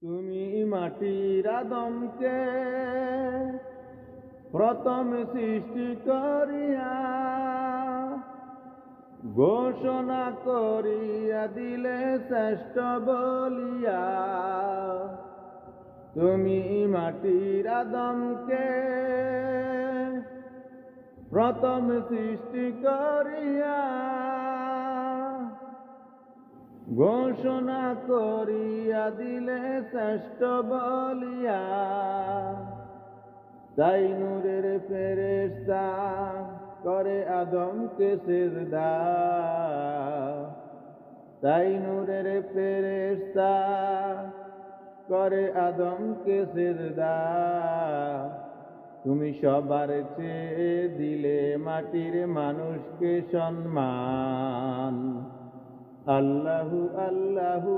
তুমি মাটির আদমকে প্রথম সৃষ্টি করিয়া ঘোষণা করিয়া দিলে শ্রেষ্ঠ বলিয়া। তুমি মাটির আদমকে প্রথম সৃষ্টি করিয়া ঘোষণা করিয়া দিলে শ্রেষ্ঠ বলিয়া। তাই নূরের ফেরেশতা করে আদমকে সিজদা, তাই নূরের ফেরেশতা করে আদমকে সিজদা। তুমি সবার চেয়ে দিলে মাটির মানুষকে সম্মান। আল্লাহু আল্লাহু